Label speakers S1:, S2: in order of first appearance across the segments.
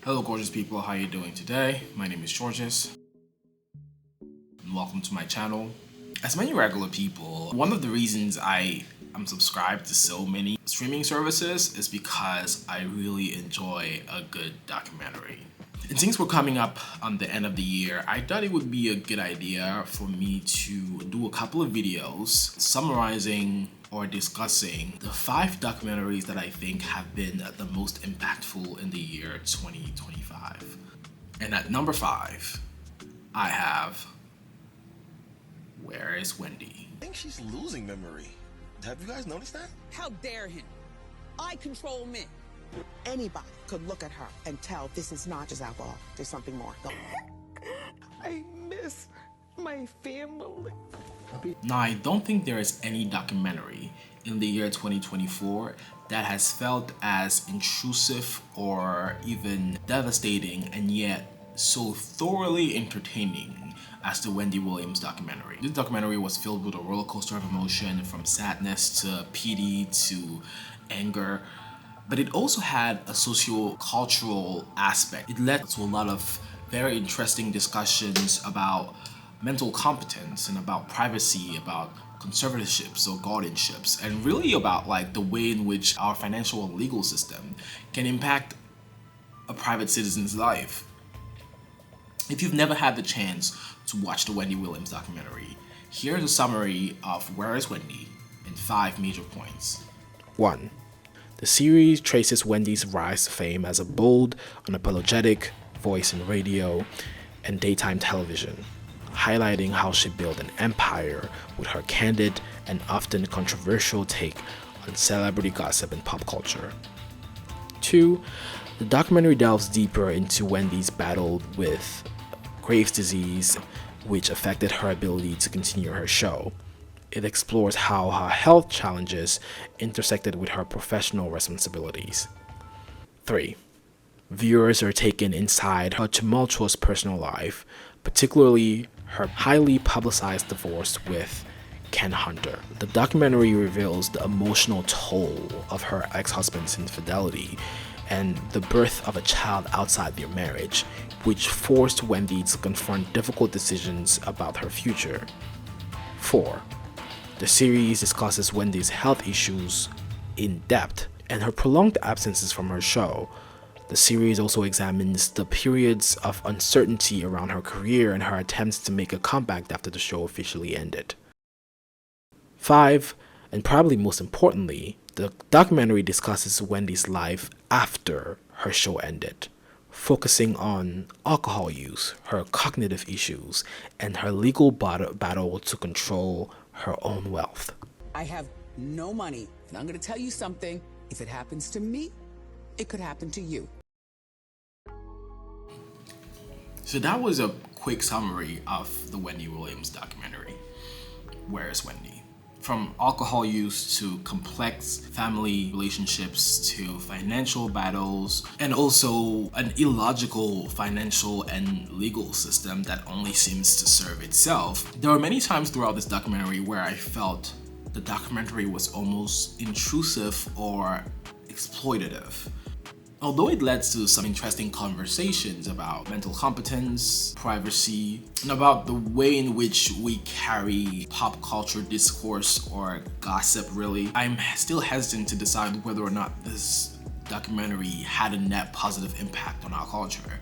S1: Hello gorgeous people, how are you doing today? My name is Georges and welcome to my channel. As many regular people, one of the reasons I am subscribed to so many streaming services is because I really enjoy a good documentary. And since we're coming up on the end of the year, I thought it would be a good idea for me to do a couple of videos summarizing or discussing the 5 documentaries that I think have been the most impactful in the year 2025. And at number 5, I have Where is Wendy?
S2: I think she's losing memory. Have you guys noticed that?
S3: How dare him? I control men.
S4: Anybody could look at her and tell this is not just alcohol. There's something more.
S5: I miss my family.
S1: Now, I don't think there is any documentary in the year 2024 that has felt as intrusive or even devastating and yet so thoroughly entertaining as the Wendy Williams documentary. This documentary was filled with a roller coaster of emotion, from sadness to pity to anger, but it also had a socio-cultural aspect. It led to a lot of very interesting discussions about mental competence and about privacy, about conservatorships or guardianships, and really about like the way in which our financial and legal system can impact a private citizen's life. If you've never had the chance to watch the Wendy Williams documentary, here's a summary of Where is Wendy in 5 major points.
S6: 1. The series traces Wendy's rise to fame as a bold, unapologetic voice in radio and daytime television, highlighting how she built an empire with her candid and often controversial take on celebrity gossip and pop culture. 2. The documentary delves deeper into Wendy's battle with Graves' disease, which affected her ability to continue her show. It explores how her health challenges intersected with her professional responsibilities. 3. Viewers are taken inside her tumultuous personal life, particularly her highly publicized divorce with Ken Hunter. The documentary reveals the emotional toll of her ex-husband's infidelity and the birth of a child outside their marriage, which forced Wendy to confront difficult decisions about her future. 4. The series discusses Wendy's health issues in depth and her prolonged absences from her show. The series also examines the periods of uncertainty around her career and her attempts to make a comeback after the show officially ended. 5. And probably most importantly, the documentary discusses Wendy's life after her show ended, focusing on alcohol use, her cognitive issues, and her legal battle to control her own wealth.
S3: I have no money, and I'm going to tell you something. If it happens to me, it could happen to you.
S1: So that was a quick summary of the Wendy Williams documentary, Where is Wendy? From alcohol use to complex family relationships to financial battles, and also an illogical financial and legal system that only seems to serve itself. There were many times throughout this documentary where I felt the documentary was almost intrusive or exploitative. Although it led to some interesting conversations about mental competence, privacy, and about the way in which we carry pop culture discourse or gossip really, I'm still hesitant to decide whether or not this documentary had a net positive impact on our culture.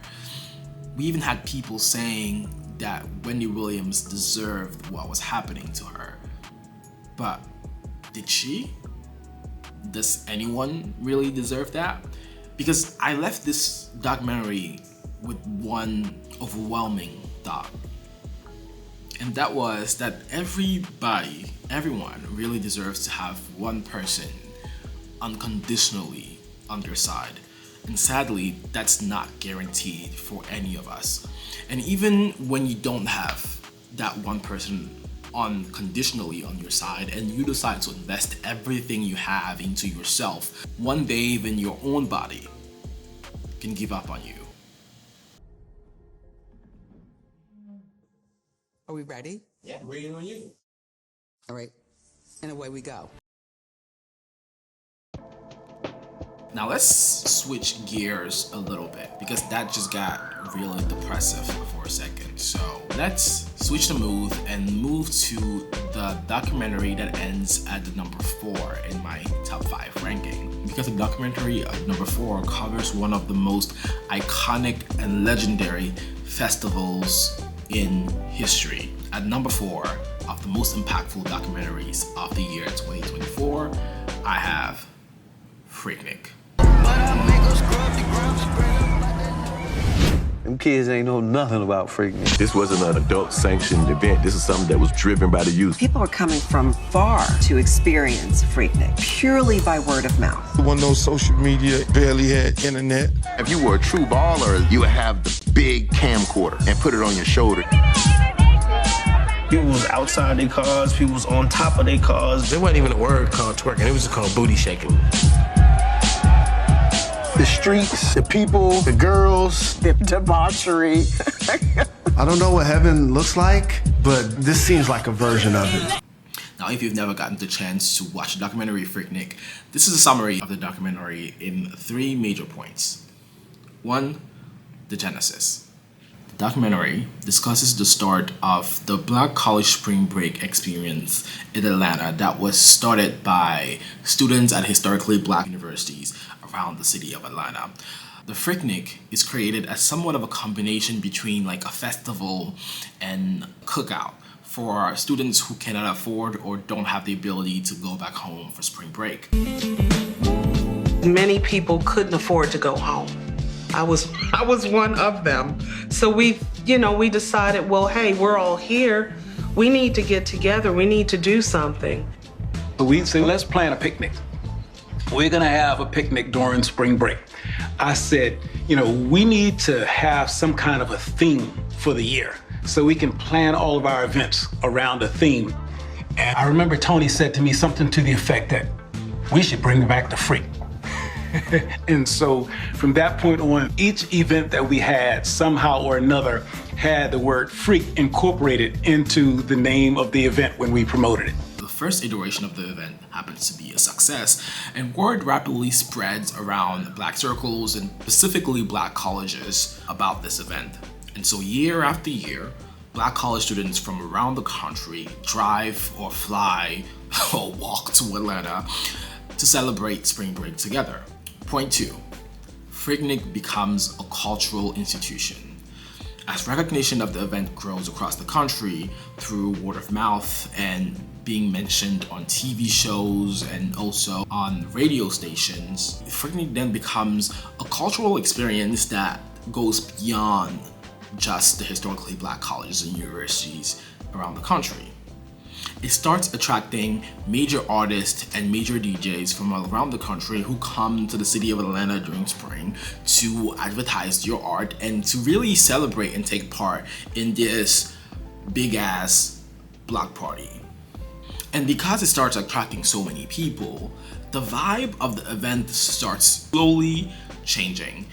S1: We even had people saying that Wendy Williams deserved what was happening to her. But did she? Does anyone really deserve that? Because I left this documentary with one overwhelming thought. And that was that everyone really deserves to have one person unconditionally on their side. And sadly, that's not guaranteed for any of us. And even when you don't have that one person unconditionally on your side and you decide to invest everything you have into yourself, one day even your own body can give up on you.
S3: Are we ready?
S2: Yeah, waiting on you.
S3: All right, and away we go.
S1: Now let's switch gears a little bit because that just got really depressive for a second. So let's switch the mood and move to the documentary that ends at the number 4 in my top 5 ranking. Because the documentary at number 4 covers one of the most iconic and legendary festivals in history. At number 4 of the most impactful documentaries of the year 2024, I have Freaknik.
S7: Them kids ain't know nothing about Freaknik.
S2: This wasn't an adult-sanctioned event. This is something that was driven by the youth.
S8: People are coming from far to experience Freaknik purely by word of mouth.
S9: When no social media, barely had internet.
S10: If you were a true baller, you would have the big camcorder and put it on your shoulder.
S11: People was outside their cars, people was on top of their cars.
S12: There wasn't even a word called twerking, it was just called booty shaking.
S7: The streets, the people, the girls,
S4: The debauchery.
S13: I don't know what heaven looks like, but this seems like a version of it.
S1: Now, if you've never gotten the chance to watch the documentary Freaknik, this is a summary of the documentary in 3 major points. 1, the genesis. The documentary discusses the start of the Black college spring break experience in Atlanta that was started by students at historically Black universities around the city of Atlanta. The Freaknik is created as somewhat of a combination between like a festival and cookout for students who cannot afford or don't have the ability to go back home for spring break.
S5: Many people couldn't afford to go home. I was one of them. So we decided, well, hey, we're all here. We need to get together. We need to do something.
S11: So we said, let's plan a picnic. We're gonna have a picnic during spring break. I said, we need to have some kind of a theme for the year so we can plan all of our events around a theme. And I remember Tony said to me something to the effect that we should bring back the freak. And so from that point on, each event that we had somehow or another had the word freak incorporated into the name of the event when we promoted it.
S1: The first iteration of the event happens to be a success, and word rapidly spreads around Black circles and specifically Black colleges about this event. And so year after year, Black college students from around the country drive or fly or walk to Atlanta to celebrate spring break together. Point 2, Freaknik becomes a cultural institution. As recognition of the event grows across the country through word of mouth and being mentioned on TV shows and also on radio stations, Freaknik then becomes a cultural experience that goes beyond just the historically Black colleges and universities around the country. It starts attracting major artists and major DJs from around the country who come to the city of Atlanta during spring to advertise your art and to really celebrate and take part in this big ass block party. And because it starts attracting so many people, the vibe of the event starts slowly changing.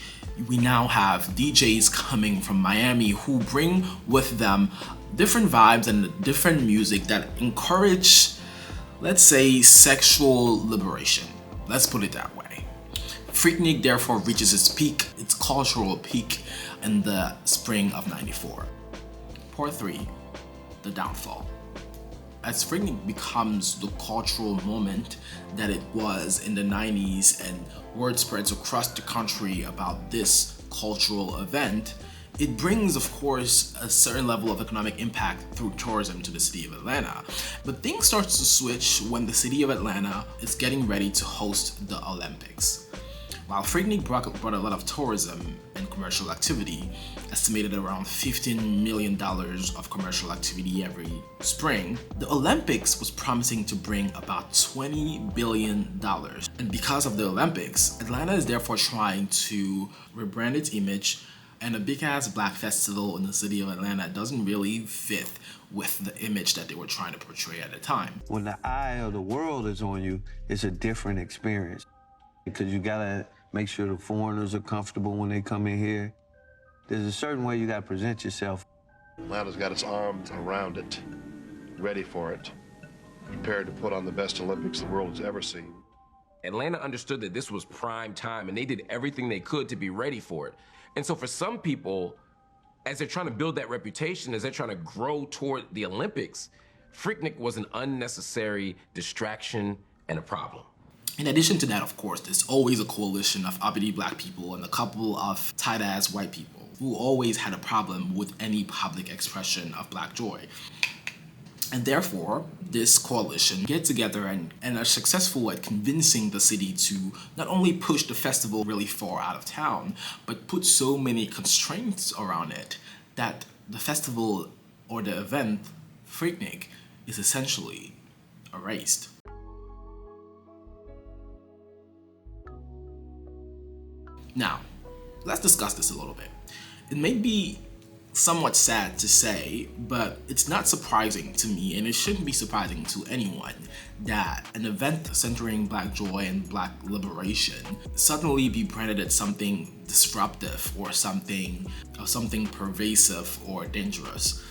S1: We now have DJs coming from Miami who bring with them different vibes and different music that encourage, let's say, sexual liberation. Let's put it that way. Freaknik therefore reaches its cultural peak in the spring of '94. Part 3, the downfall. As Freaknik becomes the cultural moment that it was in the 90s and word spreads across the country about this cultural event, it brings, of course, a certain level of economic impact through tourism to the city of Atlanta. But things start to switch when the city of Atlanta is getting ready to host the Olympics. While Freaknik brought a lot of tourism and commercial activity, estimated around $15 million of commercial activity every spring, the Olympics was promising to bring about $20 billion. And because of the Olympics, Atlanta is therefore trying to rebrand its image, and a big-ass Black festival in the city of Atlanta doesn't really fit with the image that they were trying to portray at the time.
S7: When the eye of the world is on you, it's a different experience. Because you gotta make sure the foreigners are comfortable when they come in here. There's a certain way you gotta present yourself.
S10: Atlanta's got its arms around it, ready for it, prepared to put on the best Olympics the world has ever seen.
S14: Atlanta understood that this was prime time, and they did everything they could to be ready for it. And so for some people, as they're trying to build that reputation, as they're trying to grow toward the Olympics, Freaknik was an unnecessary distraction and a problem.
S1: In addition to that, of course, there's always a coalition of uppity black people and a couple of tight-ass white people who always had a problem with any public expression of black joy. And therefore, this coalition get together and are successful at convincing the city to not only push the festival really far out of town, but put so many constraints around it that the festival or the event, Freaknik, is essentially erased. Now, let's discuss this a little bit. It may be somewhat sad to say, but it's not surprising to me, and it shouldn't be surprising to anyone, that an event centering black joy and black liberation suddenly be branded as something disruptive or something pervasive or dangerous.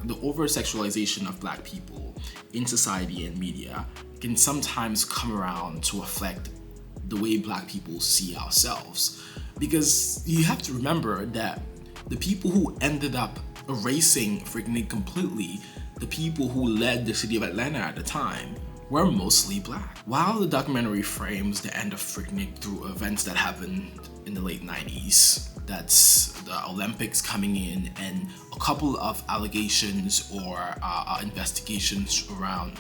S1: The over-sexualization of black people in society and media can sometimes come around to reflect the way black people see ourselves. Because you have to remember that the people who ended up erasing Freaknik completely, the people who led the city of Atlanta at the time, were mostly black. While the documentary frames the end of Freaknik through events that happened in the late 90s, that's the Olympics coming in and a couple of allegations or investigations around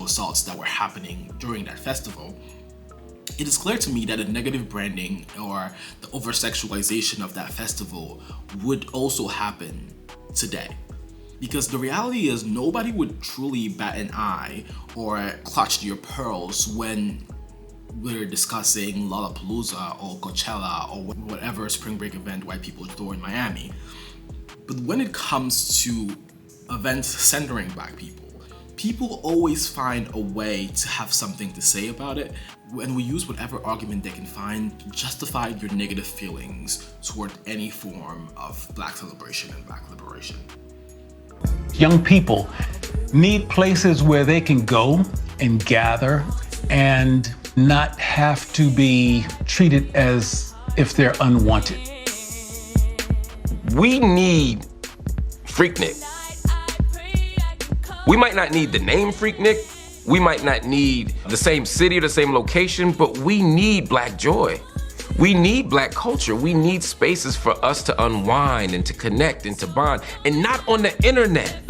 S1: assaults that were happening during that festival, it is clear to me that a negative branding or the over-sexualization of that festival would also happen today. Because the reality is nobody would truly bat an eye or clutch their pearls when we're discussing Lollapalooza or Coachella or whatever spring break event white people throw in Miami. But when it comes to events centering black people, people always find a way to have something to say about it, and we use whatever argument they can find to justify your negative feelings toward any form of black celebration and black liberation.
S11: Young people need places where they can go and gather and not have to be treated as if they're unwanted.
S14: We need Freaknik. We might not need the name Freaknik, we might not need the same city or the same location, but we need black joy. We need black culture. We need spaces for us to unwind and to connect and to bond, and not on the internet.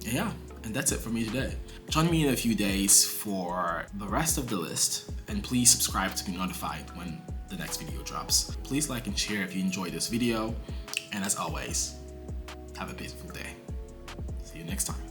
S1: Yeah, and that's it for me today. Join me in a few days for the rest of the list, and please subscribe to be notified when the next video drops. Please like and share if you enjoyed this video, and as always, have a peaceful day. See you next time.